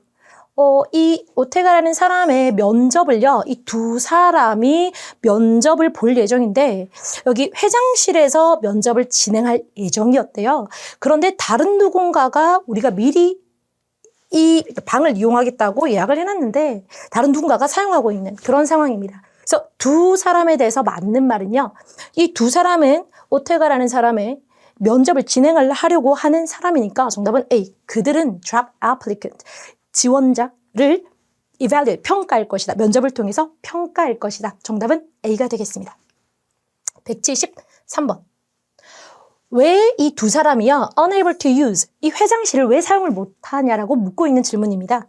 이 오테가라는 사람의 면접을요, 이 두 사람이 면접을 볼 예정인데, 여기 회장실에서 면접을 진행할 예정이었대요. 그런데 다른 누군가가 우리가 미리 이 방을 이용하겠다고 예약을 해놨는데 다른 누군가가 사용하고 있는 그런 상황입니다. 그래서 두 사람에 대해서 맞는 말은요. 이 두 사람은 오테가라는 사람의 면접을 진행을 하려고 하는 사람이니까 정답은 A. 그들은 job applicant, 지원자를 evaluate, 평가할 것이다. 면접을 통해서 평가할 것이다. 정답은 A가 되겠습니다. 173번. 왜 이 두 사람이요 unable to use, 이 회장실을 왜 사용을 못하냐라고 묻고 있는 질문입니다.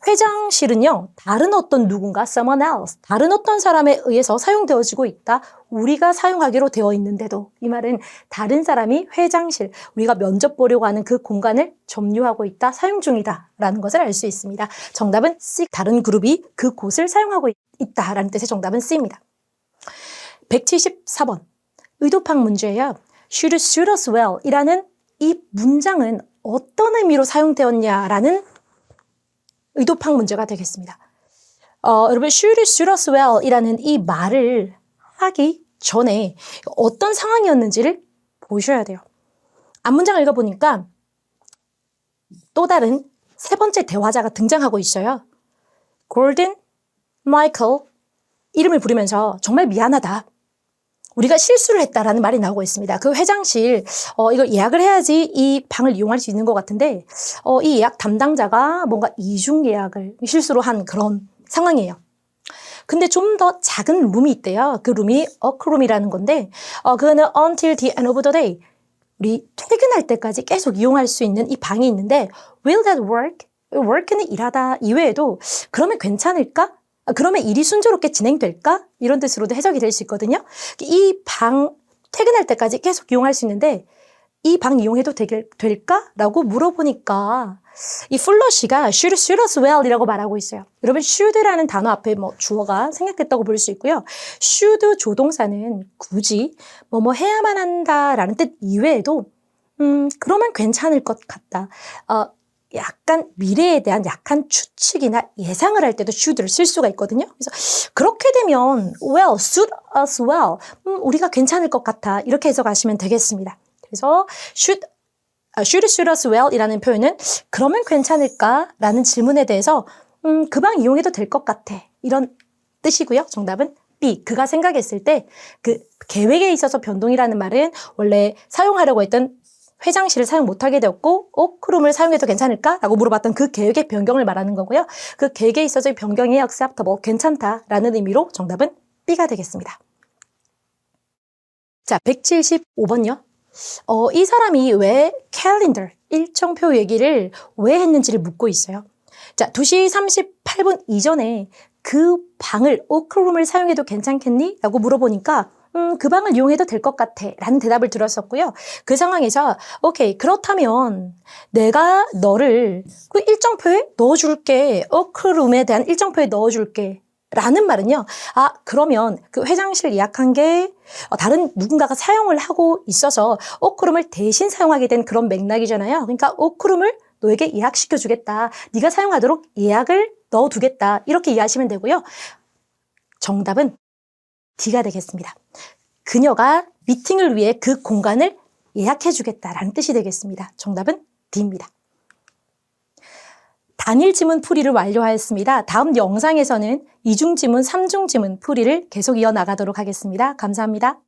회장실은요 다른 어떤 누군가 someone else, 다른 어떤 사람에 의해서 사용되어지고 있다. 우리가 사용하기로 되어 있는데도, 이 말은 다른 사람이 회장실, 우리가 면접 보려고 하는 그 공간을 점유하고 있다, 사용 중이다 라는 것을 알 수 있습니다. 정답은 C, 다른 그룹이 그 곳을 사용하고 있다라는 뜻의 정답은 C입니다. 174번. 의도팍 문제예요. should suit us well 이라는 이 문장은 어떤 의미로 사용되었냐라는 의도팍 문제가 되겠습니다. 여러분 should suit us well 이라는 이 말을 하기 전에 어떤 상황이었는지를 보셔야 돼요. 앞문장을 읽어보니까 또 다른 세 번째 대화자가 등장하고 있어요. 골든, 마이클 이름을 부르면서 정말 미안하다. 우리가 실수를 했다라는 말이 나오고 있습니다. 그 회장실, 이걸 예약을 해야지 이 방을 이용할 수 있는 것 같은데, 이 예약 담당자가 뭔가 이중 예약을 실수로 한 그런 상황이에요. 근데 좀 더 작은 룸이 있대요. 그 룸이 워크룸이라는 건데, 그거는 until the end of the day. 우리 퇴근할 때까지 계속 이용할 수 있는 이 방이 있는데, will that work? work는 일하다 이외에도 그러면 괜찮을까? 그러면 일이 순조롭게 진행될까? 이런 뜻으로도 해석이 될 수 있거든요. 이 방 퇴근할 때까지 계속 이용할 수 있는데 이 방 이용해도 될까? 라고 물어보니까 이 플러시가 should suit us well 이라고 말하고 있어요. 여러분 should라는 단어 앞에 뭐 주어가 생략됐다고 볼 수 있고요. should 조동사는 굳이 뭐 해야만 한다라는 뜻 이외에도 그러면 괜찮을 것 같다. 약간 미래에 대한 약한 추측이나 예상을 할 때도 should를 쓸 수가 있거든요. 그래서 그렇게 되면 well, suit us well, 우리가 괜찮을 것 같아 이렇게 해석하시면 되겠습니다. 그래서 should suit us well 이라는 표현은 그러면 괜찮을까? 라는 질문에 대해서 그 방 이용해도 될 것 같아 이런 뜻이고요. 정답은 B, 그가 생각했을 때 그 계획에 있어서 변동이라는 말은 원래 사용하려고 했던 회장실을 사용 못하게 되었고 워크룸을 사용해도 괜찮을까? 라고 물어봤던 그 계획의 변경을 말하는 거고요. 그 계획에 있어서의 변경이 acceptable, 괜찮다라는 의미로 정답은 B가 되겠습니다. 자, 175번요. 이 사람이 왜 calendar, 일정표 얘기를 왜 했는지를 묻고 있어요. 자, 2시 38분 이전에 그 방을, 워크룸을 사용해도 괜찮겠니? 라고 물어보니까 그 방을 이용해도 될 것 같아 라는 대답을 들었었고요. 그 상황에서 오케이, 그렇다면 내가 너를 그 일정표에 넣어줄게, 워크룸에 대한 일정표에 넣어줄게 라는 말은요. 그러면 그 회장실 예약한 게 다른 누군가가 사용을 하고 있어서 워크룸을 대신 사용하게 된 그런 맥락이잖아요. 그러니까 워크룸을 너에게 예약시켜주겠다. 네가 사용하도록 예약을 넣어두겠다. 이렇게 이해하시면 되고요. 정답은 D가 되겠습니다. 그녀가 미팅을 위해 그 공간을 예약해주겠다라는 뜻이 되겠습니다. 정답은 D입니다. 단일 지문 풀이를 완료하였습니다. 다음 영상에서는 이중 지문, 삼중 지문 풀이를 계속 이어나가도록 하겠습니다. 감사합니다.